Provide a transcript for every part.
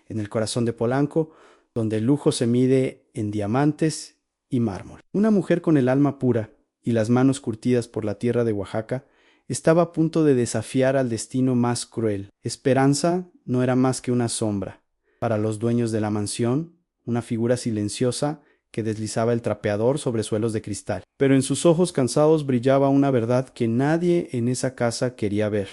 en el corazón de Polanco, donde el lujo se mide en diamantes y mármol. Una mujer con el alma pura y las manos curtidas por la tierra de Oaxaca estaba a punto de desafiar al destino más cruel. Esperanza no era más que una sombra. Para los dueños de la mansión, una figura silenciosa que deslizaba el trapeador sobre suelos de cristal. Pero en sus ojos cansados brillaba una verdad que nadie en esa casa quería ver.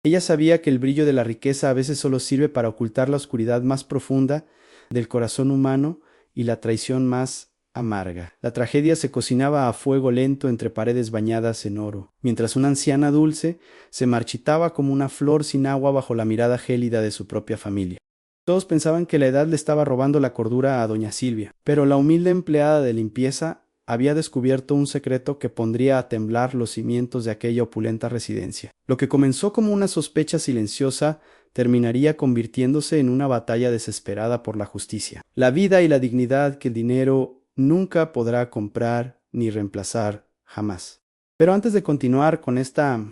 Ella sabía que el brillo de la riqueza a veces solo sirve para ocultar la oscuridad más profunda del corazón humano y la traición más amarga. La tragedia se cocinaba a fuego lento entre paredes bañadas en oro, mientras una anciana dulce se marchitaba como una flor sin agua bajo la mirada gélida de su propia familia. Todos pensaban que la edad le estaba robando la cordura a doña Silvia, pero la humilde empleada de limpieza había descubierto un secreto que pondría a temblar los cimientos de aquella opulenta residencia. Lo que comenzó como una sospecha silenciosa terminaría convirtiéndose en una batalla desesperada por la justicia. La vida y la dignidad que el dinero nunca podrá comprar ni reemplazar jamás. Pero antes de continuar con esta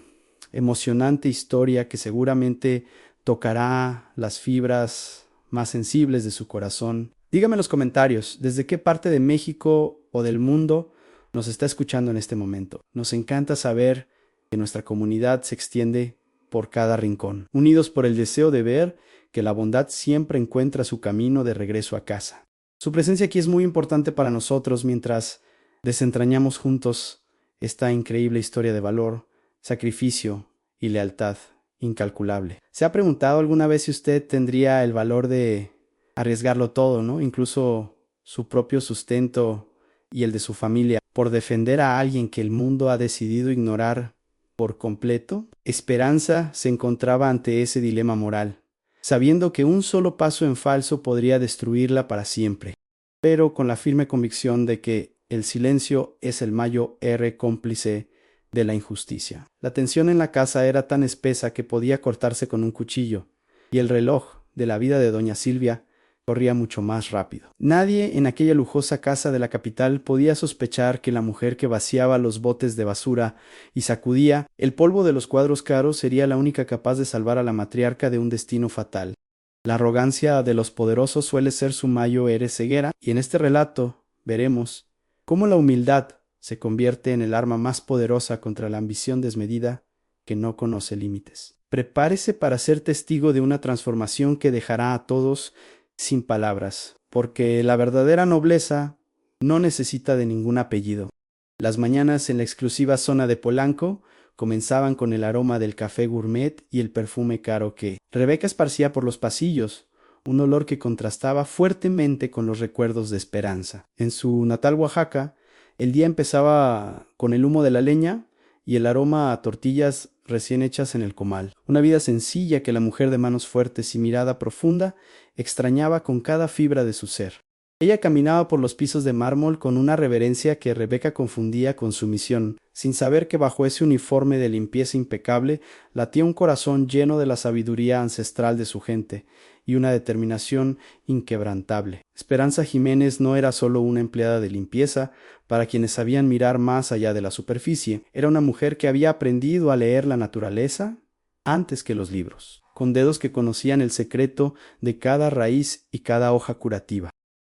emocionante historia que seguramente tocará las fibras más sensibles de su corazón, dígame en los comentarios desde qué parte de México o del mundo nos está escuchando en este momento. Nos encanta saber que nuestra comunidad se extiende por cada rincón, unidos por el deseo de ver que la bondad siempre encuentra su camino de regreso a casa. Su presencia aquí es muy importante para nosotros mientras desentrañamos juntos esta increíble historia de valor, sacrificio y lealtad incalculable. ¿Se ha preguntado alguna vez si usted tendría el valor de arriesgarlo todo, ¿no? Incluso su propio sustento y el de su familia, por defender a alguien que el mundo ha decidido ignorar por completo? Esperanza se encontraba ante ese dilema moral, sabiendo que un solo paso en falso podría destruirla para siempre, pero con la firme convicción de que el silencio es el mayor R cómplice de la injusticia. La tensión en la casa era tan espesa que podía cortarse con un cuchillo, y el reloj de la vida de doña Silvia corría mucho más rápido. Nadie en aquella lujosa casa de la capital podía sospechar que la mujer que vaciaba los botes de basura y sacudía el polvo de los cuadros caros sería la única capaz de salvar a la matriarca de un destino fatal. La arrogancia de los poderosos suele ser su mayor ceguera, y en este relato veremos cómo la humildad se convierte en el arma más poderosa contra la ambición desmedida que no conoce límites. Prepárese para ser testigo de una transformación que dejará a todos sin palabras, porque la verdadera nobleza no necesita de ningún apellido. Las mañanas en la exclusiva zona de Polanco comenzaban con el aroma del café gourmet y el perfume caro que Rebeca esparcía por los pasillos, un olor que contrastaba fuertemente con los recuerdos de Esperanza. En su natal Oaxaca, el día empezaba con el humo de la leña y el aroma a tortillas recién hechas en el comal. Una vida sencilla que la mujer de manos fuertes y mirada profunda extrañaba con cada fibra de su ser. Ella caminaba por los pisos de mármol con una reverencia que Rebeca confundía con sumisión, sin saber que bajo ese uniforme de limpieza impecable latía un corazón lleno de la sabiduría ancestral de su gente y una determinación inquebrantable. Esperanza Jiménez no era solo una empleada de limpieza para quienes sabían mirar más allá de la superficie. Era una mujer que había aprendido a leer la naturaleza antes que los libros, con dedos que conocían el secreto de cada raíz y cada hoja curativa.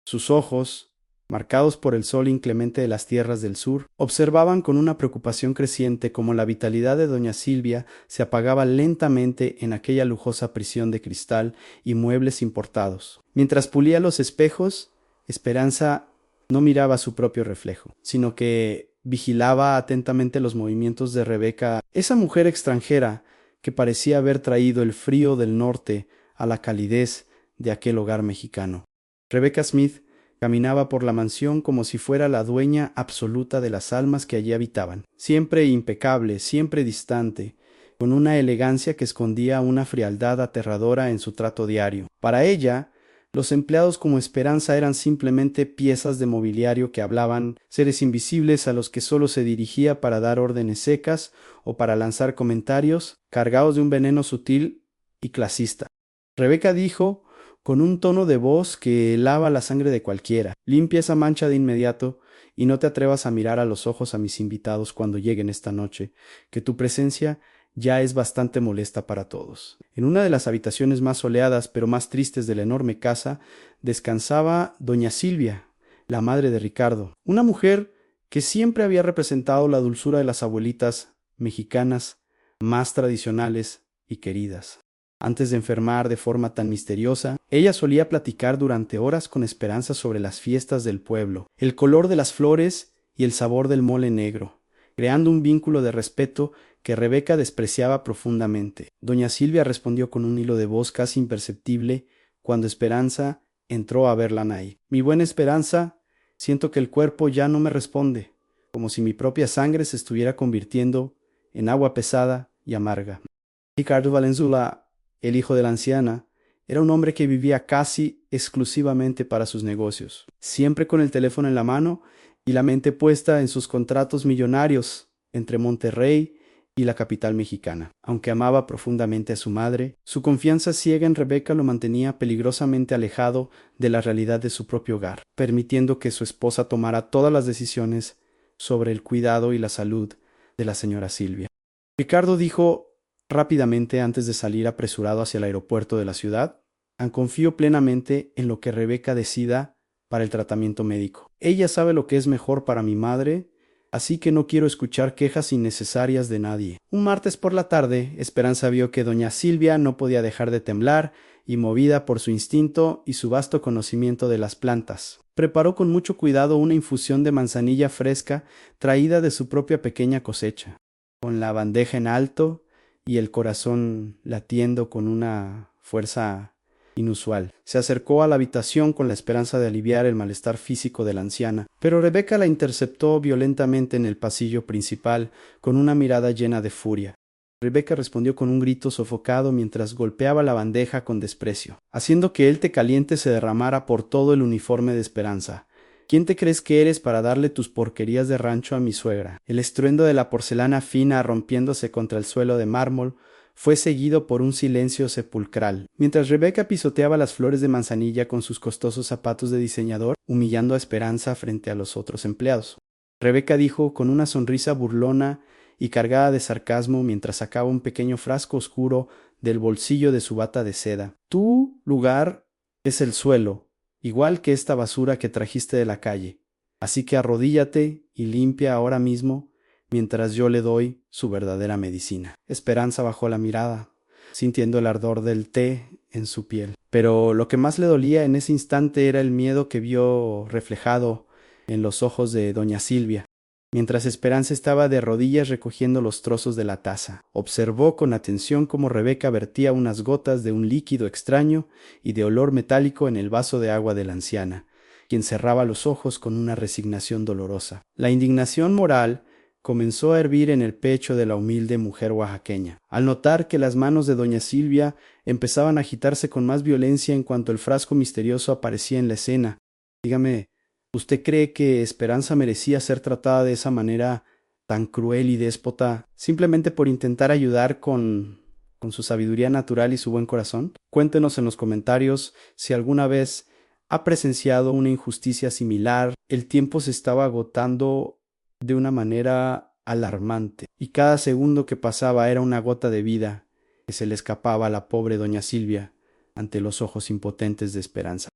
Sus ojos, marcados por el sol inclemente de las tierras del sur, observaban con una preocupación creciente cómo la vitalidad de doña Silvia se apagaba lentamente en aquella lujosa prisión de cristal y muebles importados. Mientras pulía los espejos, Esperanza no miraba su propio reflejo, sino que vigilaba atentamente los movimientos de Rebeca, esa mujer extranjera que parecía haber traído el frío del norte a la calidez de aquel hogar mexicano. Rebecca Smith caminaba por la mansión como si fuera la dueña absoluta de las almas que allí habitaban, siempre impecable, siempre distante, con una elegancia que escondía una frialdad aterradora en su trato diario. Para ella, los empleados como Esperanza eran simplemente piezas de mobiliario que hablaban, seres invisibles a los que solo se dirigía para dar órdenes secas o para lanzar comentarios cargados de un veneno sutil y clasista. Rebeca dijo, con un tono de voz que lava la sangre de cualquiera: limpia esa mancha de inmediato y no te atrevas a mirar a los ojos a mis invitados cuando lleguen esta noche, que tu presencia ya es bastante molesta para todos. En una de las habitaciones más soleadas pero más tristes de la enorme casa descansaba doña Silvia, la madre de Ricardo, una mujer que siempre había representado la dulzura de las abuelitas mexicanas más tradicionales y queridas. Antes de enfermar de forma tan misteriosa, ella solía platicar durante horas con Esperanza sobre las fiestas del pueblo, el color de las flores y el sabor del mole negro, creando un vínculo de respeto que Rebeca despreciaba profundamente. Doña Silvia respondió con un hilo de voz casi imperceptible cuando Esperanza entró a verla ahí. Mi buena Esperanza, siento que el cuerpo ya no me responde, como si mi propia sangre se estuviera convirtiendo en agua pesada y amarga. Ricardo Valenzuela, el hijo de la anciana, era un hombre que vivía casi exclusivamente para sus negocios, siempre con el teléfono en la mano y la mente puesta en sus contratos millonarios entre Monterrey y la capital mexicana. Aunque amaba profundamente a su madre, su confianza ciega en Rebeca lo mantenía peligrosamente alejado de la realidad de su propio hogar, permitiendo que su esposa tomara todas las decisiones sobre el cuidado y la salud de la señora Silvia. Ricardo dijo rápidamente antes de salir apresurado hacia el aeropuerto de la ciudad: confío plenamente en lo que Rebeca decida para el tratamiento médico. Ella sabe lo que es mejor para mi madre, así que no quiero escuchar quejas innecesarias de nadie. Un martes por la tarde, Esperanza vio que doña Silvia no podía dejar de temblar, y movida por su instinto y su vasto conocimiento de las plantas, preparó con mucho cuidado una infusión de manzanilla fresca traída de su propia pequeña cosecha. Con la bandeja en alto y el corazón latiendo con una fuerza inusual, se acercó a la habitación con la esperanza de aliviar el malestar físico de la anciana, pero Rebeca la interceptó violentamente en el pasillo principal con una mirada llena de furia. Rebeca respondió con un grito sofocado mientras golpeaba la bandeja con desprecio, haciendo que el té caliente se derramara por todo el uniforme de Esperanza. ¿Quién te crees que eres para darle tus porquerías de rancho a mi suegra? El estruendo de la porcelana fina rompiéndose contra el suelo de mármol fue seguido por un silencio sepulcral, mientras Rebeca pisoteaba las flores de manzanilla con sus costosos zapatos de diseñador, humillando a Esperanza frente a los otros empleados. Rebeca dijo con una sonrisa burlona y cargada de sarcasmo mientras sacaba un pequeño frasco oscuro del bolsillo de su bata de seda: tu lugar es el suelo, igual que esta basura que trajiste de la calle. Así que arrodíllate y limpia ahora mismo mientras yo le doy su verdadera medicina. Esperanza bajó la mirada, sintiendo el ardor del té en su piel. Pero lo que más le dolía en ese instante era el miedo que vio reflejado en los ojos de doña Silvia. Mientras Esperanza estaba de rodillas recogiendo los trozos de la taza, observó con atención cómo Rebeca vertía unas gotas de un líquido extraño y de olor metálico en el vaso de agua de la anciana, quien cerraba los ojos con una resignación dolorosa. La indignación moral comenzó a hervir en el pecho de la humilde mujer oaxaqueña, al notar que las manos de doña Silvia empezaban a agitarse con más violencia en cuanto el frasco misterioso aparecía en la escena. Dígame, ¿usted cree que Esperanza merecía ser tratada de esa manera tan cruel y déspota simplemente por intentar ayudar con su sabiduría natural y su buen corazón? Cuéntenos en los comentarios si alguna vez ha presenciado una injusticia similar. El tiempo se estaba agotando de una manera alarmante, y cada segundo que pasaba era una gota de vida que se le escapaba a la pobre doña Silvia ante los ojos impotentes de Esperanza.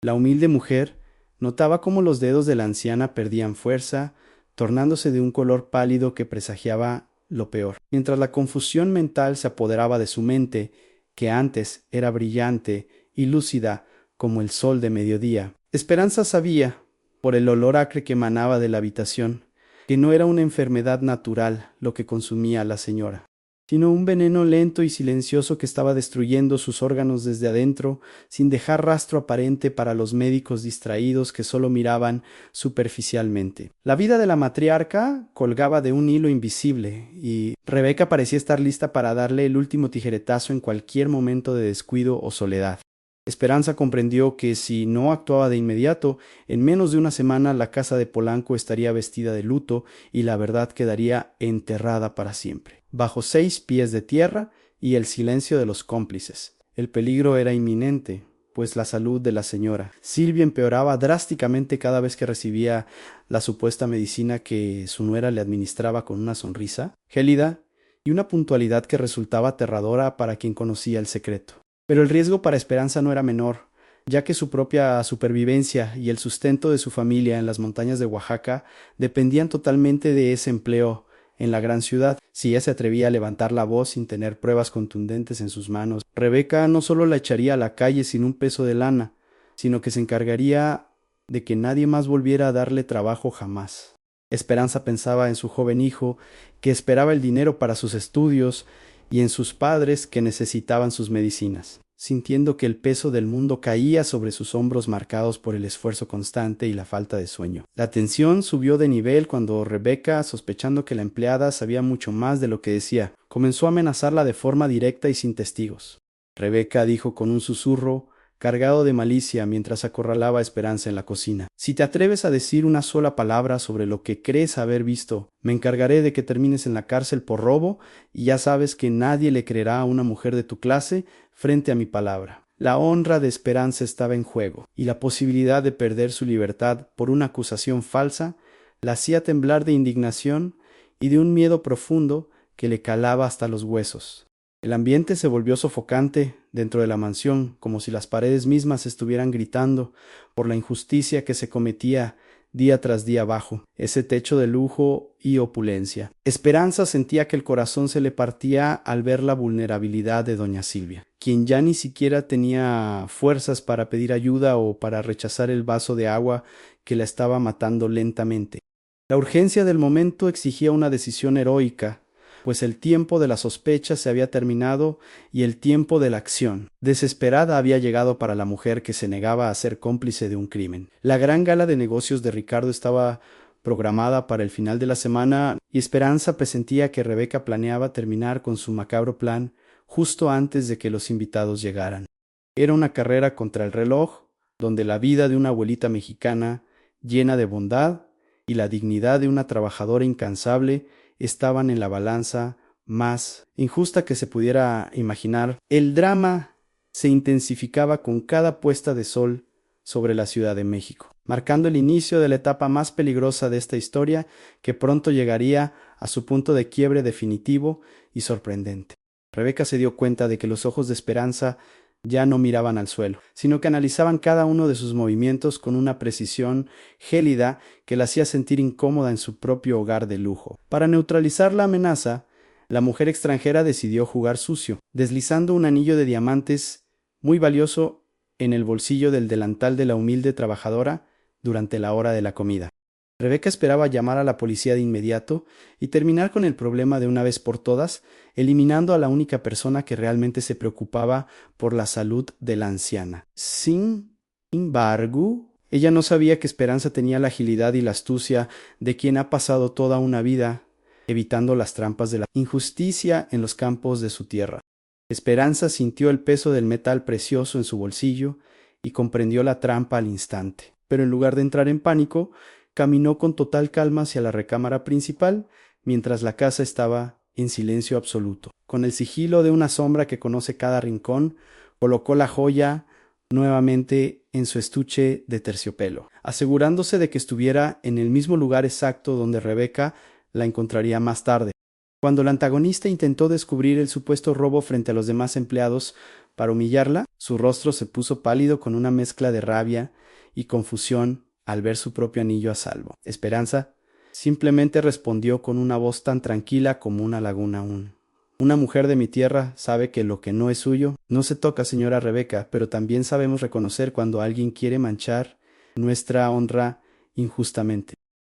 La humilde mujer notaba cómo los dedos de la anciana perdían fuerza, tornándose de un color pálido que presagiaba lo peor, mientras la confusión mental se apoderaba de su mente, que antes era brillante y lúcida como el sol de mediodía. Esperanza sabía, por el olor acre que emanaba de la habitación, que no era una enfermedad natural lo que consumía a la señora, sino un veneno lento y silencioso que estaba destruyendo sus órganos desde adentro, sin dejar rastro aparente para los médicos distraídos que solo miraban superficialmente. La vida de la matriarca colgaba de un hilo invisible, y Rebeca parecía estar lista para darle el último tijeretazo en cualquier momento de descuido o soledad. Esperanza comprendió que si no actuaba de inmediato, en menos de una semana la casa de Polanco estaría vestida de luto y la verdad quedaría enterrada para siempre, bajo 6 pies de tierra y el silencio de los cómplices. El peligro era inminente, pues la salud de la señora Silvia empeoraba drásticamente cada vez que recibía la supuesta medicina que su nuera le administraba con una sonrisa gélida y una puntualidad que resultaba aterradora para quien conocía el secreto. Pero el riesgo para Esperanza no era menor, ya que su propia supervivencia y el sustento de su familia en las montañas de Oaxaca dependían totalmente de ese empleo en la gran ciudad. Si ella se atrevía a levantar la voz sin tener pruebas contundentes en sus manos, Rebeca no solo la echaría a la calle sin un peso de lana, sino que se encargaría de que nadie más volviera a darle trabajo jamás. Esperanza pensaba en su joven hijo, que esperaba el dinero para sus estudios, y en sus padres, que necesitaban sus medicinas, sintiendo que el peso del mundo caía sobre sus hombros marcados por el esfuerzo constante y la falta de sueño. La tensión subió de nivel cuando Rebeca, sospechando que la empleada sabía mucho más de lo que decía, comenzó a amenazarla de forma directa y sin testigos. Rebeca dijo con un susurro, cargado de malicia, mientras acorralaba a Esperanza en la cocina: «Si te atreves a decir una sola palabra sobre lo que crees haber visto, me encargaré de que termines en la cárcel por robo, y ya sabes que nadie le creerá a una mujer de tu clase frente a mi palabra». La honra de Esperanza estaba en juego, y la posibilidad de perder su libertad por una acusación falsa la hacía temblar de indignación y de un miedo profundo que le calaba hasta los huesos. El ambiente se volvió sofocante dentro de la mansión, como si las paredes mismas estuvieran gritando por la injusticia que se cometía día tras día bajo ese techo de lujo y opulencia. Esperanza sentía que el corazón se le partía al ver la vulnerabilidad de doña Silvia, quien ya ni siquiera tenía fuerzas para pedir ayuda o para rechazar el vaso de agua que la estaba matando lentamente. La urgencia del momento exigía una decisión heroica, pues el tiempo de la sospecha se había terminado y el tiempo de la acción desesperada había llegado para la mujer que se negaba a ser cómplice de un crimen. La gran gala de negocios de Ricardo estaba programada para el final de la semana, y Esperanza presentía que Rebeca planeaba terminar con su macabro plan justo antes de que los invitados llegaran. Era una carrera contra el reloj, donde la vida de una abuelita mexicana llena de bondad y la dignidad de una trabajadora incansable estaban en la balanza más injusta que se pudiera imaginar. El drama se intensificaba con cada puesta de sol sobre la Ciudad de México, marcando el inicio de la etapa más peligrosa de esta historia, que pronto llegaría a su punto de quiebre definitivo y sorprendente. Rebeca se dio cuenta de que los ojos de Esperanza ya no miraban al suelo, sino que analizaban cada uno de sus movimientos con una precisión gélida que la hacía sentir incómoda en su propio hogar de lujo. Para neutralizar la amenaza, la mujer extranjera decidió jugar sucio, deslizando un anillo de diamantes muy valioso en el bolsillo del delantal de la humilde trabajadora durante la hora de la comida. Rebeca esperaba llamar a la policía de inmediato y terminar con el problema de una vez por todas, eliminando a la única persona que realmente se preocupaba por la salud de la anciana. Sin embargo, ella no sabía que Esperanza tenía la agilidad y la astucia de quien ha pasado toda una vida evitando las trampas de la injusticia en los campos de su tierra. Esperanza sintió el peso del metal precioso en su bolsillo y comprendió la trampa al instante, pero en lugar de entrar en pánico, caminó con total calma hacia la recámara principal, mientras la casa estaba en silencio absoluto. Con el sigilo de una sombra que conoce cada rincón, colocó la joya nuevamente en su estuche de terciopelo, asegurándose de que estuviera en el mismo lugar exacto donde Rebeca la encontraría más tarde. Cuando el antagonista intentó descubrir el supuesto robo frente a los demás empleados para humillarla, su rostro se puso pálido con una mezcla de rabia y confusión al ver su propio anillo a salvo. Esperanza simplemente respondió con una voz tan tranquila como una laguna aún: «Una mujer de mi tierra sabe que lo que no es suyo no se toca, señora Rebeca, pero también sabemos reconocer cuando alguien quiere manchar nuestra honra injustamente».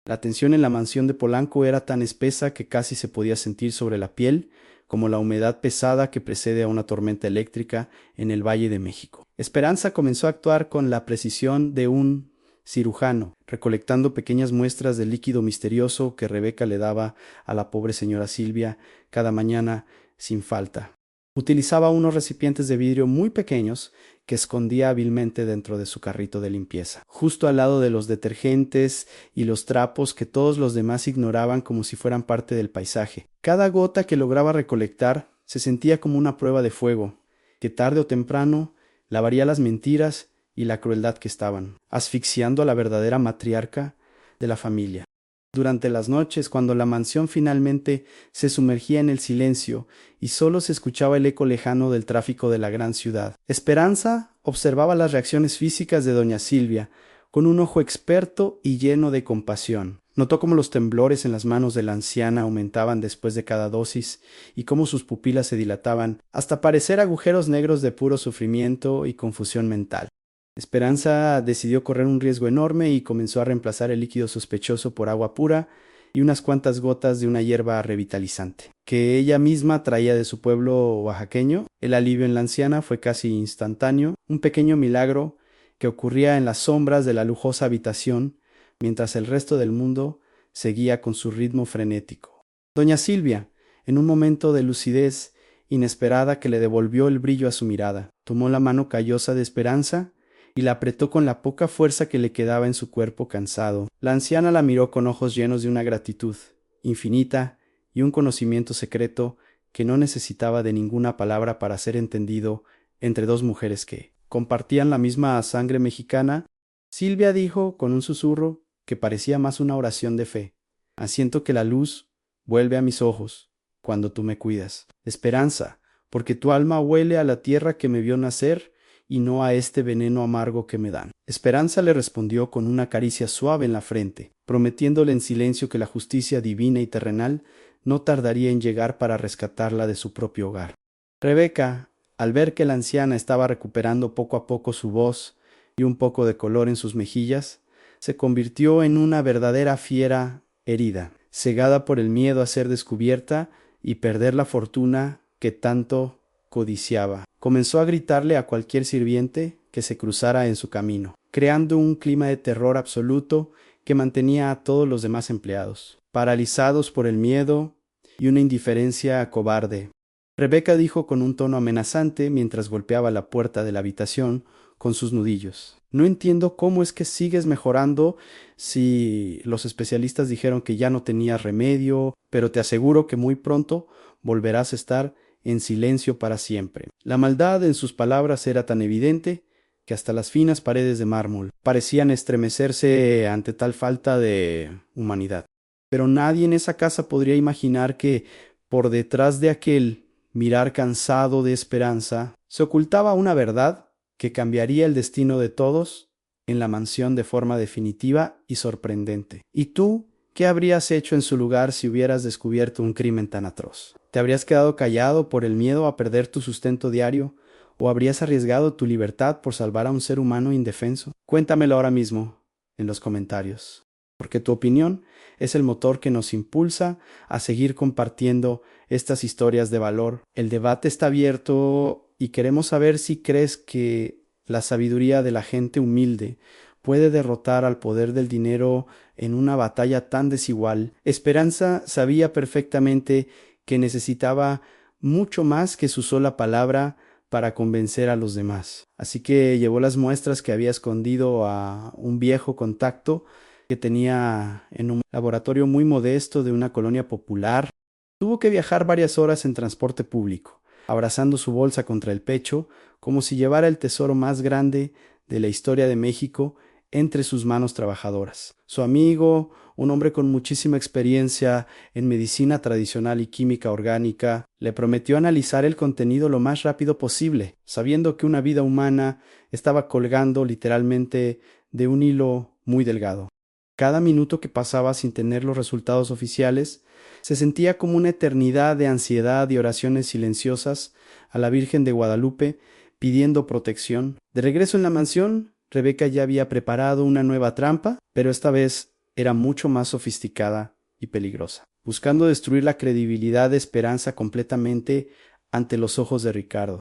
La tensión en la mansión de Polanco era tan espesa que casi se podía sentir sobre la piel, como la humedad pesada que precede a una tormenta eléctrica en el Valle de México. Esperanza comenzó a actuar con la precisión de un cirujano, recolectando pequeñas muestras del líquido misterioso que Rebeca le daba a la pobre señora Silvia cada mañana sin falta. Utilizaba unos recipientes de vidrio muy pequeños que escondía hábilmente dentro de su carrito de limpieza, justo al lado de los detergentes y los trapos que todos los demás ignoraban como si fueran parte del paisaje. Cada gota que lograba recolectar se sentía como una prueba de fuego, que tarde o temprano lavaría las mentiras y la crueldad que estaban asfixiando a la verdadera matriarca de la familia. Durante las noches, cuando la mansión finalmente se sumergía en el silencio y solo se escuchaba el eco lejano del tráfico de la gran ciudad, Esperanza observaba las reacciones físicas de doña Silvia con un ojo experto y lleno de compasión. Notó cómo los temblores en las manos de la anciana aumentaban después de cada dosis y cómo sus pupilas se dilataban hasta parecer agujeros negros de puro sufrimiento y confusión mental. Esperanza decidió correr un riesgo enorme y comenzó a reemplazar el líquido sospechoso por agua pura y unas cuantas gotas de una hierba revitalizante, que ella misma traía de su pueblo oaxaqueño. El alivio en la anciana fue casi instantáneo, un pequeño milagro que ocurría en las sombras de la lujosa habitación, mientras el resto del mundo seguía con su ritmo frenético. Doña Silvia, en un momento de lucidez inesperada que le devolvió el brillo a su mirada, tomó la mano callosa de Esperanza y la apretó con la poca fuerza que le quedaba en su cuerpo cansado. La anciana la miró con ojos llenos de una gratitud infinita y un conocimiento secreto que no necesitaba de ninguna palabra para ser entendido entre dos mujeres que compartían la misma sangre mexicana. Silvia dijo con un susurro que parecía más una oración de fe: «Asiento que la luz vuelve a mis ojos cuando tú me cuidas. Esperanza, porque tu alma huele a la tierra que me vio nacer y no a este veneno amargo que me dan». Esperanza le respondió con una caricia suave en la frente, prometiéndole en silencio que la justicia divina y terrenal no tardaría en llegar para rescatarla de su propio hogar. Rebeca, al ver que la anciana estaba recuperando poco a poco su voz y un poco de color en sus mejillas, se convirtió en una verdadera fiera herida, cegada por el miedo a ser descubierta y perder la fortuna que tanto codiciaba. Comenzó a gritarle a cualquier sirviente que se cruzara en su camino, creando un clima de terror absoluto que mantenía a todos los demás empleados paralizados por el miedo y una indiferencia cobarde. Rebeca dijo con un tono amenazante mientras golpeaba la puerta de la habitación con sus nudillos: «No entiendo cómo es que sigues mejorando si los especialistas dijeron que ya no tenías remedio, pero te aseguro que muy pronto volverás a estar en silencio para siempre». La maldad en sus palabras era tan evidente que hasta las finas paredes de mármol parecían estremecerse ante tal falta de humanidad. Pero nadie en esa casa podría imaginar que, por detrás de aquel mirar cansado de Esperanza, se ocultaba una verdad que cambiaría el destino de todos en la mansión de forma definitiva y sorprendente. ¿Y tú qué habrías hecho en su lugar si hubieras descubierto un crimen tan atroz? ¿Te habrías quedado callado por el miedo a perder tu sustento diario? ¿O habrías arriesgado tu libertad por salvar a un ser humano indefenso? Cuéntamelo ahora mismo en los comentarios, porque tu opinión es el motor que nos impulsa a seguir compartiendo estas historias de valor. El debate está abierto y queremos saber si crees que la sabiduría de la gente humilde puede derrotar al poder del dinero en una batalla tan desigual. Esperanza sabía perfectamente que necesitaba mucho más que su sola palabra para convencer a los demás. Así que llevó las muestras que había escondido a un viejo contacto que tenía en un laboratorio muy modesto de una colonia popular. Tuvo que viajar varias horas en transporte público, abrazando su bolsa contra el pecho, como si llevara el tesoro más grande de la historia de México entre sus manos trabajadoras. Su amigo, un hombre con muchísima experiencia en medicina tradicional y química orgánica, le prometió analizar el contenido lo más rápido posible, sabiendo que una vida humana estaba colgando literalmente de un hilo muy delgado. Cada minuto que pasaba sin tener los resultados oficiales se sentía como una eternidad de ansiedad y oraciones silenciosas a la Virgen de Guadalupe pidiendo protección. De regreso en la mansión, Rebeca ya había preparado una nueva trampa, pero esta vez era mucho más sofisticada y peligrosa, buscando destruir la credibilidad de Esperanza completamente ante los ojos de Ricardo.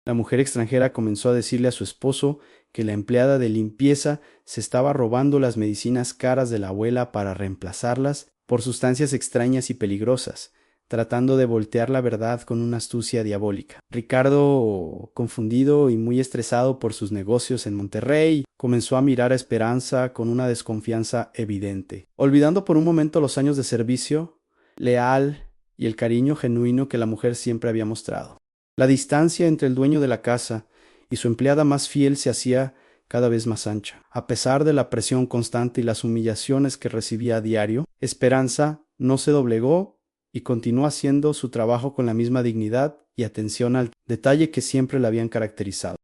La mujer extranjera comenzó a decirle a su esposo que la empleada de limpieza se estaba robando las medicinas caras de la abuela para reemplazarlas por sustancias extrañas y peligrosas, tratando de voltear la verdad con una astucia diabólica. Ricardo, confundido y muy estresado por sus negocios en Monterrey, comenzó a mirar a Esperanza con una desconfianza evidente, olvidando por un momento los años de servicio leal y el cariño genuino que la mujer siempre había mostrado. La distancia entre el dueño de la casa y su empleada más fiel se hacía cada vez más ancha. A pesar de la presión constante y las humillaciones que recibía a diario, Esperanza no se doblegó y continuó haciendo su trabajo con la misma dignidad y atención al detalle que siempre la habían caracterizado.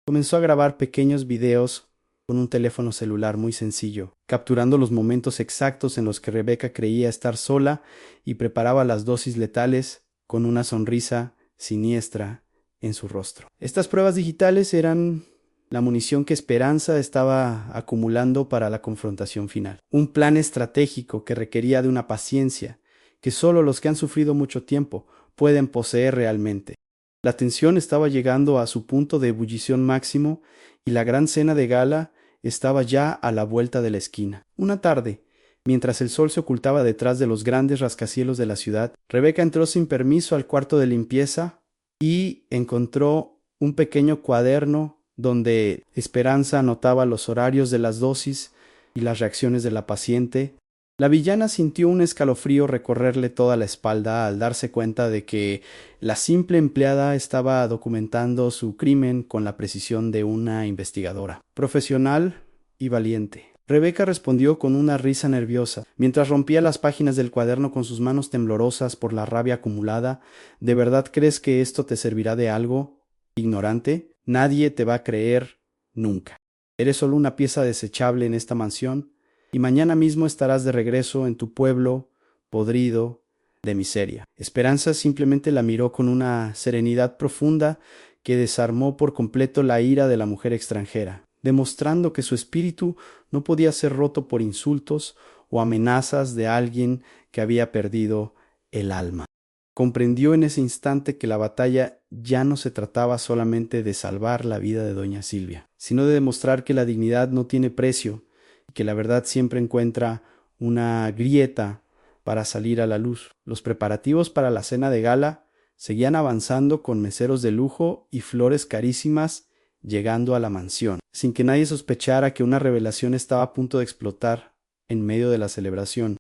Comenzó a grabar pequeños videos con un teléfono celular muy sencillo, capturando los momentos exactos en los que Rebeca creía estar sola y preparaba las dosis letales con una sonrisa siniestra en su rostro. Estas pruebas digitales eran la munición que Esperanza estaba acumulando para la confrontación final. Un plan estratégico que requería de una paciencia que solo los que han sufrido mucho tiempo pueden poseer realmente. La tensión estaba llegando a su punto de ebullición máximo y la gran cena de gala estaba ya a la vuelta de la esquina. Una tarde, mientras el sol se ocultaba detrás de los grandes rascacielos de la ciudad, Rebeca entró sin permiso al cuarto de limpieza y encontró un pequeño cuaderno donde Esperanza anotaba los horarios de las dosis y las reacciones de la paciente. La villana sintió un escalofrío recorrerle toda la espalda al darse cuenta de que la simple empleada estaba documentando su crimen con la precisión de una investigadora, profesional y valiente. Rebeca respondió con una risa nerviosa, mientras rompía las páginas del cuaderno con sus manos temblorosas por la rabia acumulada. ¿De verdad crees que esto te servirá de algo, ignorante? Nadie te va a creer nunca. Eres solo una pieza desechable en esta mansión, y mañana mismo estarás de regreso en tu pueblo, podrido de miseria. Esperanza simplemente la miró con una serenidad profunda que desarmó por completo la ira de la mujer extranjera, demostrando que su espíritu no podía ser roto por insultos o amenazas de alguien que había perdido el alma. Comprendió en ese instante que la batalla ya no se trataba solamente de salvar la vida de doña Silvia, sino de demostrar que la dignidad no tiene precio y que la verdad siempre encuentra una grieta para salir a la luz. Los preparativos para la cena de gala seguían avanzando con meseros de lujo y flores carísimas llegando a la mansión, sin que nadie sospechara que una revelación estaba a punto de explotar en medio de la celebración.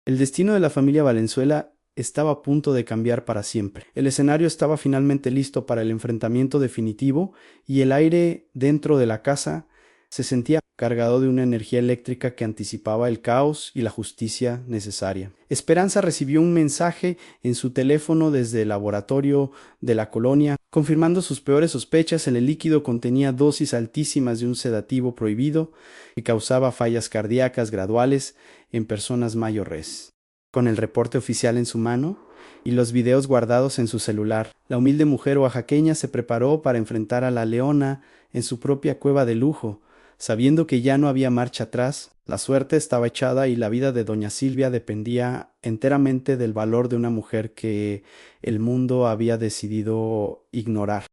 El destino de la familia Valenzuela estaba a punto de cambiar para siempre. El escenario estaba finalmente listo para el enfrentamiento definitivo y el aire dentro de la casa se sentía cargado de una energía eléctrica que anticipaba el caos y la justicia necesaria. Esperanza recibió un mensaje en su teléfono desde el laboratorio de la colonia, confirmando sus peores sospechas. En el líquido contenía dosis altísimas de un sedativo prohibido que causaba fallas cardíacas graduales en personas mayores. Con el reporte oficial en su mano y los videos guardados en su celular, la humilde mujer oaxaqueña se preparó para enfrentar a la leona en su propia cueva de lujo, sabiendo que ya no había marcha atrás. La suerte estaba echada y la vida de doña Silvia dependía enteramente del valor de una mujer que el mundo había decidido ignorar.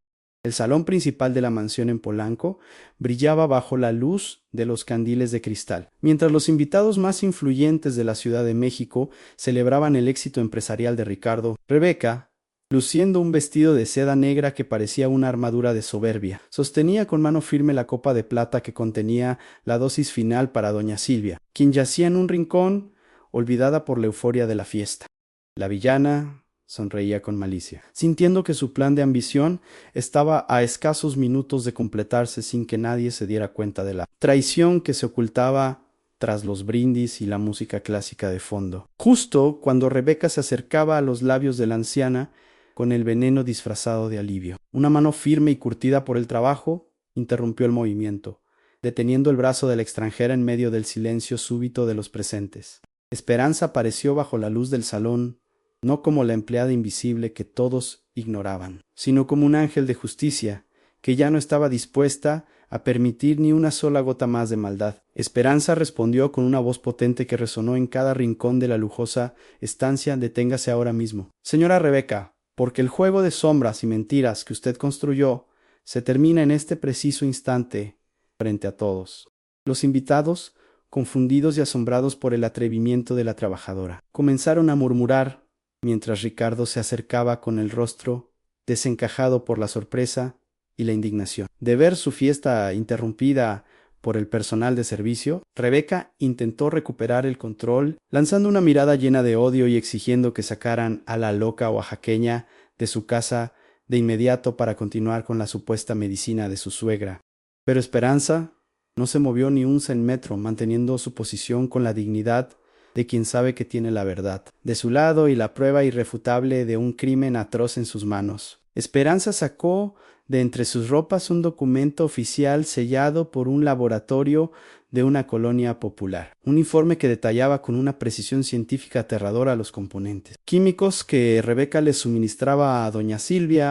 El salón principal de la mansión en Polanco brillaba bajo la luz de los candiles de cristal, mientras los invitados más influyentes de la Ciudad de México celebraban el éxito empresarial de Ricardo. Rebeca, luciendo un vestido de seda negra que parecía una armadura de soberbia, sostenía con mano firme la copa de plata que contenía la dosis final para doña Silvia, quien yacía en un rincón, olvidada por la euforia de la fiesta. La villana sonreía con malicia, sintiendo que su plan de ambición estaba a escasos minutos de completarse sin que nadie se diera cuenta de la traición que se ocultaba tras los brindis y la música clásica de fondo. Justo cuando Rebeca se acercaba a los labios de la anciana con el veneno disfrazado de alivio, una mano firme y curtida por el trabajo interrumpió el movimiento, deteniendo el brazo de la extranjera en medio del silencio súbito de los presentes. Esperanza apareció bajo la luz del salón, no como la empleada invisible que todos ignoraban, sino como un ángel de justicia que ya no estaba dispuesta a permitir ni una sola gota más de maldad. Esperanza respondió con una voz potente que resonó en cada rincón de la lujosa estancia: deténgase ahora mismo. Señora Rebeca, porque el juego de sombras y mentiras que usted construyó se termina en este preciso instante frente a todos. Los invitados, confundidos y asombrados por el atrevimiento de la trabajadora, comenzaron a murmurar mientras Ricardo se acercaba con el rostro desencajado por la sorpresa y la indignación. De ver su fiesta interrumpida por el personal de servicio, Rebeca intentó recuperar el control, lanzando una mirada llena de odio y exigiendo que sacaran a la loca oaxaqueña de su casa de inmediato para continuar con la supuesta medicina de su suegra. Pero Esperanza No se movió ni un centímetro, manteniendo su posición con la dignidad de quien sabe que tiene la verdad de su lado y la prueba irrefutable de un crimen atroz en sus manos. Esperanza sacó de entre sus ropas un documento oficial sellado por un laboratorio de una colonia popular, un informe que detallaba con una precisión científica aterradora los componentes químicos que Rebeca le suministraba a doña Silvia.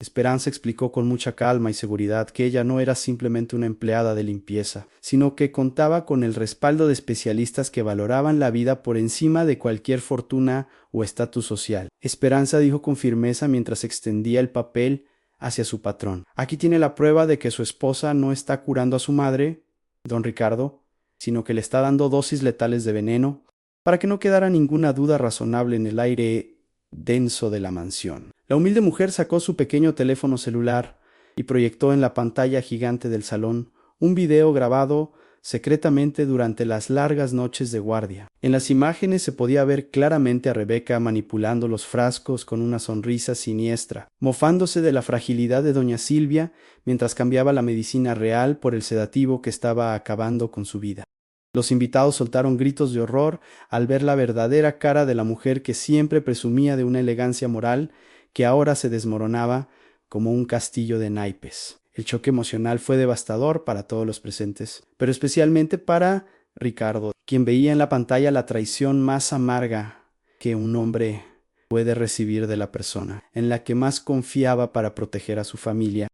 Esperanza explicó con mucha calma y seguridad que ella no era simplemente una empleada de limpieza, sino que contaba con el respaldo de especialistas que valoraban la vida por encima de cualquier fortuna o estatus social. Esperanza dijo con firmeza mientras extendía el papel hacia su patrón: aquí tiene la prueba de que su esposa no está curando a su madre, don Ricardo, sino que le está dando dosis letales de veneno, para que no quedara ninguna duda razonable en el aire denso de la mansión. La humilde mujer sacó su pequeño teléfono celular y proyectó en la pantalla gigante del salón un video grabado secretamente durante las largas noches de guardia. En las imágenes se podía ver claramente a Rebeca manipulando los frascos con una sonrisa siniestra, mofándose de la fragilidad de doña Silvia mientras cambiaba la medicina real por el sedativo que estaba acabando con su vida. Los invitados soltaron gritos de horror al ver la verdadera cara de la mujer que siempre presumía de una elegancia moral que ahora se desmoronaba como un castillo de naipes. El choque emocional fue devastador para todos los presentes, pero especialmente para Ricardo, quien veía en la pantalla la traición más amarga que un hombre puede recibir de la persona, en la que más confiaba para proteger a su familia.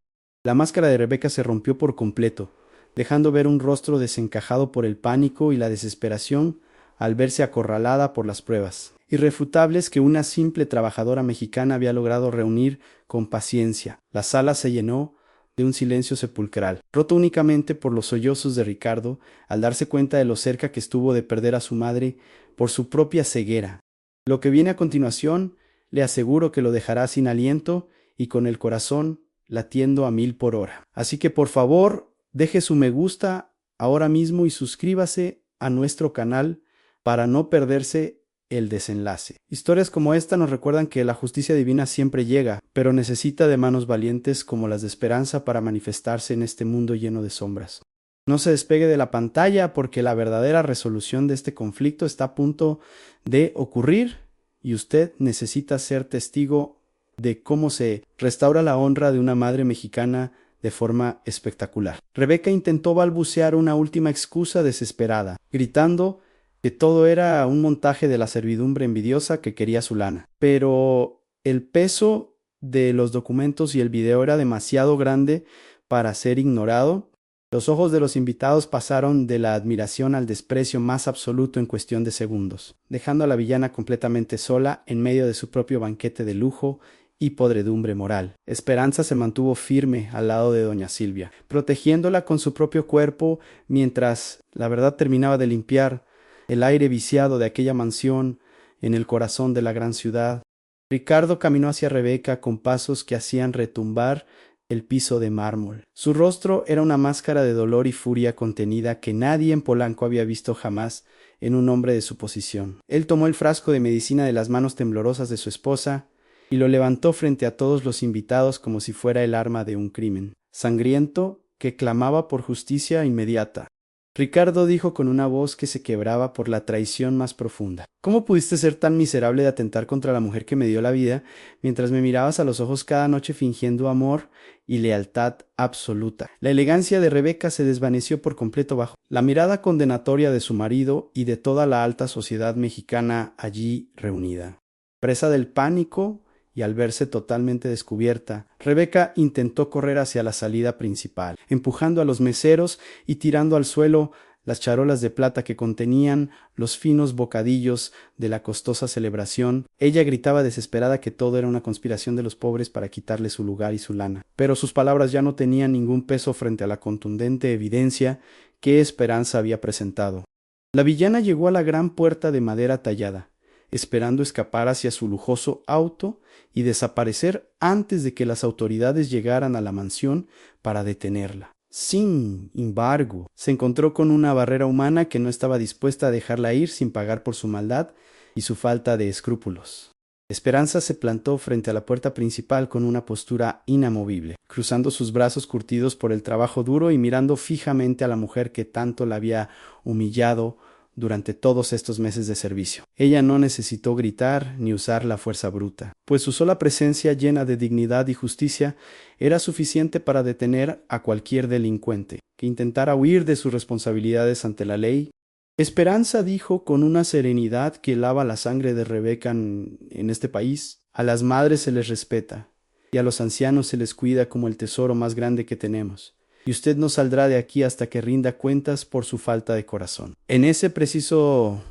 La máscara de Rebeca se rompió por completo, dejando ver un rostro desencajado por el pánico y la desesperación al verse acorralada por las pruebas irrefutables que una simple trabajadora mexicana había logrado reunir con paciencia. La sala se llenó de un silencio sepulcral, roto únicamente por los sollozos de Ricardo al darse cuenta de lo cerca que estuvo de perder a su madre por su propia ceguera. Lo que viene a continuación le aseguro que lo dejará sin aliento y con el corazón latiendo a 1000 por hora. Así que por favor, deje su me gusta ahora mismo y suscríbase a nuestro canal para no perderse el desenlace. Historias como esta nos recuerdan que la justicia divina siempre llega, pero necesita de manos valientes como las de Esperanza para manifestarse en este mundo lleno de sombras. No se despegue de la pantalla porque la verdadera resolución de este conflicto está a punto de ocurrir y usted necesita ser testigo de cómo se restaura la honra de una madre mexicana de forma espectacular. Rebeca intentó balbucear una última excusa desesperada, gritando que todo era un montaje de la servidumbre envidiosa que quería su lana. Pero el peso de los documentos y el video era demasiado grande para ser ignorado. Los ojos de los invitados pasaron de la admiración al desprecio más absoluto en cuestión de segundos, dejando a la villana completamente sola en medio de su propio banquete de lujo y podredumbre moral. Esperanza se mantuvo firme al lado de doña Silvia, protegiéndola con su propio cuerpo mientras la verdad terminaba de limpiar el aire viciado de aquella mansión en el corazón de la gran ciudad. Ricardo caminó hacia Rebeca con pasos que hacían retumbar el piso de mármol. Su rostro era una máscara de dolor y furia contenida que nadie en Polanco había visto jamás en un hombre de su posición. Él tomó el frasco de medicina de las manos temblorosas de su esposa y lo levantó frente a todos los invitados como si fuera el arma de un crimen sangriento que clamaba por justicia inmediata. Ricardo dijo con una voz que se quebraba por la traición más profunda: ¿Cómo pudiste ser tan miserable de atentar contra la mujer que me dio la vida, mientras me mirabas a los ojos cada noche fingiendo amor y lealtad absoluta? La elegancia de Rebeca se desvaneció por completo bajo la mirada condenatoria de su marido y de toda la alta sociedad mexicana allí reunida. Presa del pánico y al verse totalmente descubierta, Rebeca intentó correr hacia la salida principal, empujando a los meseros y tirando al suelo las charolas de plata que contenían los finos bocadillos de la costosa celebración. Ella gritaba desesperada que todo era una conspiración de los pobres para quitarle su lugar y su lana. Pero sus palabras ya no tenían ningún peso frente a la contundente evidencia que Esperanza había presentado. La villana llegó a la gran puerta de madera tallada, esperando escapar hacia su lujoso auto y desaparecer antes de que las autoridades llegaran a la mansión para detenerla. Sin embargo, se encontró con una barrera humana que no estaba dispuesta a dejarla ir sin pagar por su maldad y su falta de escrúpulos. Esperanza se plantó frente a la puerta principal con una postura inamovible, cruzando sus brazos curtidos por el trabajo duro y mirando fijamente a la mujer que tanto la había humillado durante todos estos meses de servicio. Ella no necesitó gritar ni usar la fuerza bruta, pues su sola presencia llena de dignidad y justicia era suficiente para detener a cualquier delincuente que intentara huir de sus responsabilidades ante la ley. Esperanza dijo con una serenidad que lava la sangre de Rebeca en este país: a las madres se les respeta y a los ancianos se les cuida como el tesoro más grande que tenemos, y usted no saldrá de aquí hasta que rinda cuentas por su falta de corazón. En ese preciso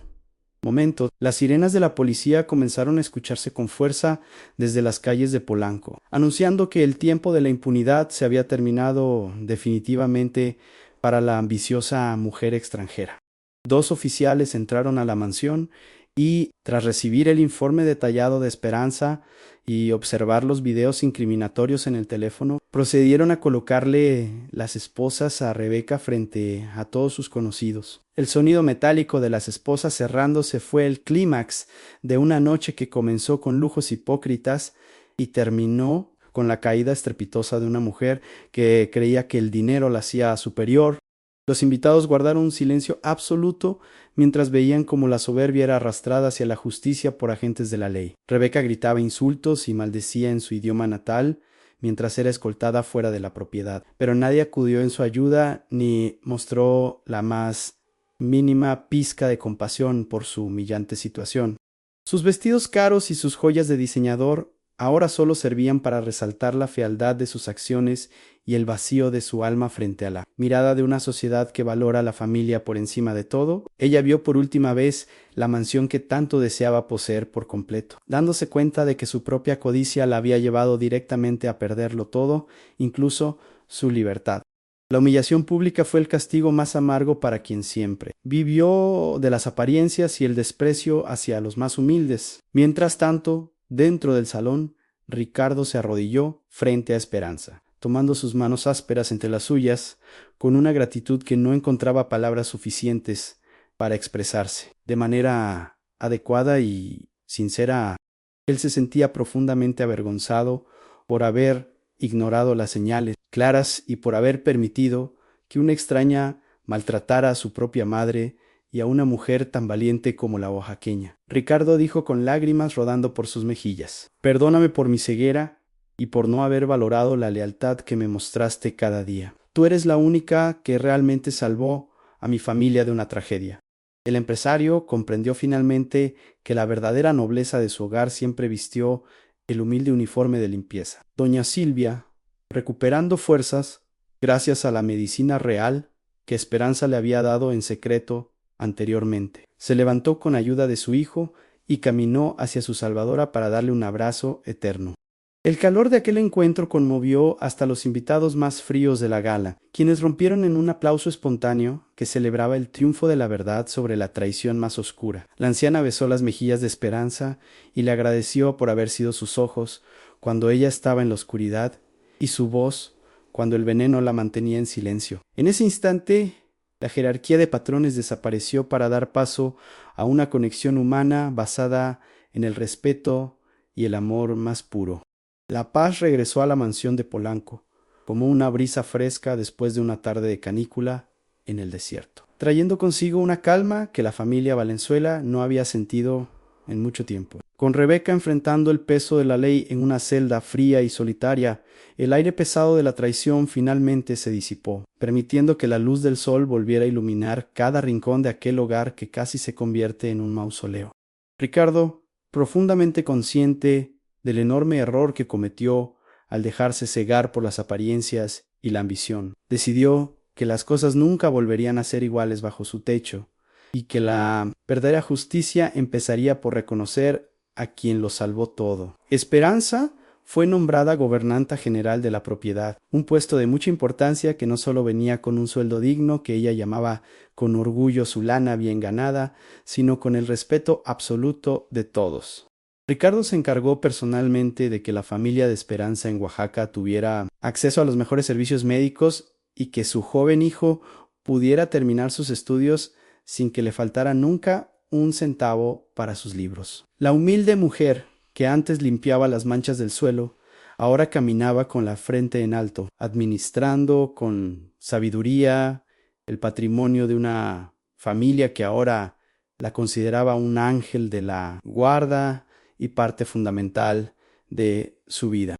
momento, las sirenas de la policía comenzaron a escucharse con fuerza desde las calles de Polanco, anunciando que el tiempo de la impunidad se había terminado definitivamente para la ambiciosa mujer extranjera. 2 oficiales entraron a la mansión y, tras recibir el informe detallado de Esperanza y observar los videos incriminatorios en el teléfono, procedieron a colocarle las esposas a Rebeca frente a todos sus conocidos. El sonido metálico de las esposas cerrándose fue el clímax de una noche que comenzó con lujos hipócritas y terminó con la caída estrepitosa de una mujer que creía que el dinero la hacía superior. Los invitados guardaron un silencio absoluto mientras veían cómo la soberbia era arrastrada hacia la justicia por agentes de la ley. Rebeca gritaba insultos y maldecía en su idioma natal mientras era escoltada fuera de la propiedad, pero nadie acudió en su ayuda ni mostró la más mínima pizca de compasión por su humillante situación. Sus vestidos caros y sus joyas de diseñador ahora solo servían para resaltar la fealdad de sus acciones y el vacío de su alma frente a la mirada de una sociedad que valora a la familia por encima de todo. Ella vio por última vez la mansión que tanto deseaba poseer por completo, dándose cuenta de que su propia codicia la había llevado directamente a perderlo todo, incluso su libertad. La humillación pública fue el castigo más amargo para quien siempre vivió de las apariencias y el desprecio hacia los más humildes. Mientras tanto, dentro del salón, Ricardo se arrodilló frente a Esperanza, tomando sus manos ásperas entre las suyas, con una gratitud que no encontraba palabras suficientes para expresarse. De manera adecuada y sincera, él se sentía profundamente avergonzado por haber ignorado las señales claras y por haber permitido que una extraña maltratara a su propia madre y a una mujer tan valiente como la oaxaqueña. Ricardo dijo con lágrimas rodando por sus mejillas: perdóname por mi ceguera y por no haber valorado la lealtad que me mostraste cada día. Tú eres la única que realmente salvó a mi familia de una tragedia. El empresario comprendió finalmente que la verdadera nobleza de su hogar siempre vistió el humilde uniforme de limpieza. Doña Silvia, recuperando fuerzas, gracias a la medicina real que Esperanza le había dado en secreto anteriormente, se levantó con ayuda de su hijo y caminó hacia su salvadora para darle un abrazo eterno. El calor de aquel encuentro conmovió hasta los invitados más fríos de la gala, quienes rompieron en un aplauso espontáneo que celebraba el triunfo de la verdad sobre la traición más oscura. La anciana besó las mejillas de Esperanza y le agradeció por haber sido sus ojos cuando ella estaba en la oscuridad y su voz cuando el veneno la mantenía en silencio. En ese instante, la jerarquía de patrones desapareció para dar paso a una conexión humana basada en el respeto y el amor más puro. La paz regresó a la mansión de Polanco, como una brisa fresca después de una tarde de canícula en el desierto, trayendo consigo una calma que la familia Valenzuela no había sentido en mucho tiempo. Con Rebeca enfrentando el peso de la ley en una celda fría y solitaria, el aire pesado de la traición finalmente se disipó, permitiendo que la luz del sol volviera a iluminar cada rincón de aquel hogar que casi se convierte en un mausoleo. Ricardo, profundamente consciente del enorme error que cometió al dejarse cegar por las apariencias y la ambición, decidió que las cosas nunca volverían a ser iguales bajo su techo y que la verdadera justicia empezaría por reconocer a quien lo salvó todo. Esperanza fue nombrada gobernanta general de la propiedad, un puesto de mucha importancia que no solo venía con un sueldo digno que ella llamaba con orgullo su lana bien ganada, sino con el respeto absoluto de todos. Ricardo se encargó personalmente de que la familia de Esperanza en Oaxaca tuviera acceso a los mejores servicios médicos y que su joven hijo pudiera terminar sus estudios sin que le faltara nunca un centavo para sus libros. La humilde mujer que antes limpiaba las manchas del suelo, ahora caminaba con la frente en alto, administrando con sabiduría el patrimonio de una familia que ahora la consideraba un ángel de la guarda y parte fundamental de su vida.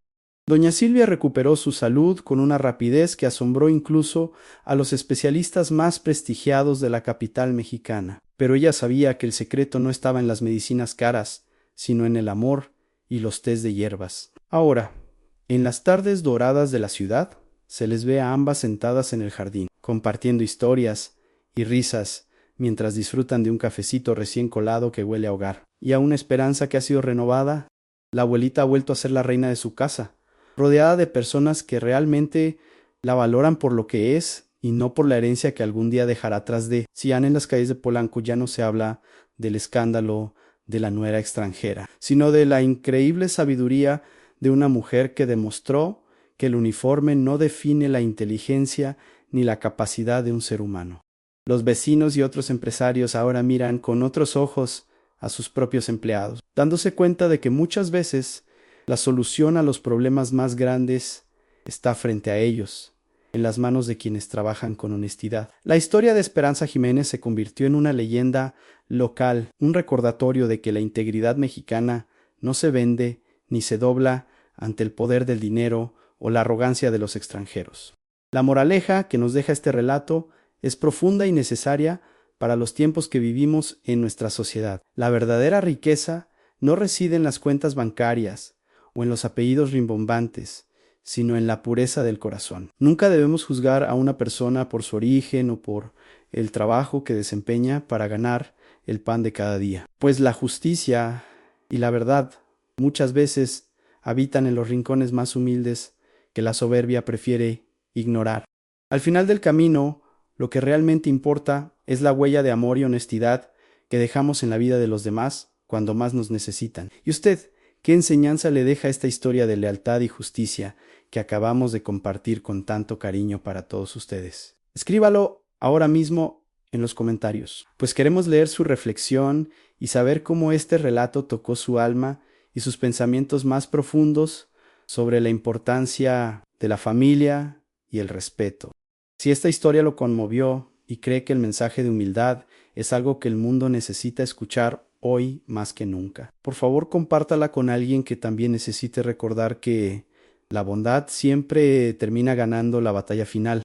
Doña Silvia recuperó su salud con una rapidez que asombró incluso a los especialistas más prestigiados de la capital mexicana. Pero ella sabía que el secreto no estaba en las medicinas caras, sino en el amor y los tés de hierbas. Ahora, en las tardes doradas de la ciudad, se les ve a ambas sentadas en el jardín, compartiendo historias y risas, mientras disfrutan de un cafecito recién colado que huele a hogar. Y a una esperanza que ha sido renovada, la abuelita ha vuelto a ser la reina de su casa, rodeada de personas que realmente la valoran por lo que es y no por la herencia que algún día dejará atrás de. Si en las calles de Polanco ya no se habla del escándalo de la nuera extranjera, sino de la increíble sabiduría de una mujer que demostró que el uniforme no define la inteligencia ni la capacidad de un ser humano. Los vecinos y otros empresarios ahora miran con otros ojos a sus propios empleados, dándose cuenta de que muchas veces la solución a los problemas más grandes está frente a ellos, en las manos de quienes trabajan con honestidad. La historia de Esperanza Jiménez se convirtió en una leyenda local, un recordatorio de que la integridad mexicana no se vende ni se dobla ante el poder del dinero o la arrogancia de los extranjeros. La moraleja que nos deja este relato es profunda y necesaria para los tiempos que vivimos en nuestra sociedad. La verdadera riqueza no reside en las cuentas bancarias o en los apellidos rimbombantes, sino en la pureza del corazón. Nunca debemos juzgar a una persona por su origen o por el trabajo que desempeña para ganar el pan de cada día, pues la justicia y la verdad muchas veces habitan en los rincones más humildes que la soberbia prefiere ignorar. Al final del camino, lo que realmente importa es la huella de amor y honestidad que dejamos en la vida de los demás cuando más nos necesitan. ¿Y usted qué enseñanza le deja esta historia de lealtad y justicia que acabamos de compartir con tanto cariño para todos ustedes? Escríbalo ahora mismo en los comentarios, pues queremos leer su reflexión y saber cómo este relato tocó su alma y sus pensamientos más profundos sobre la importancia de la familia y el respeto. Si esta historia lo conmovió y cree que el mensaje de humildad es algo que el mundo necesita escuchar hoy más que nunca, por favor compártala con alguien que también necesite recordar que la bondad siempre termina ganando la batalla final.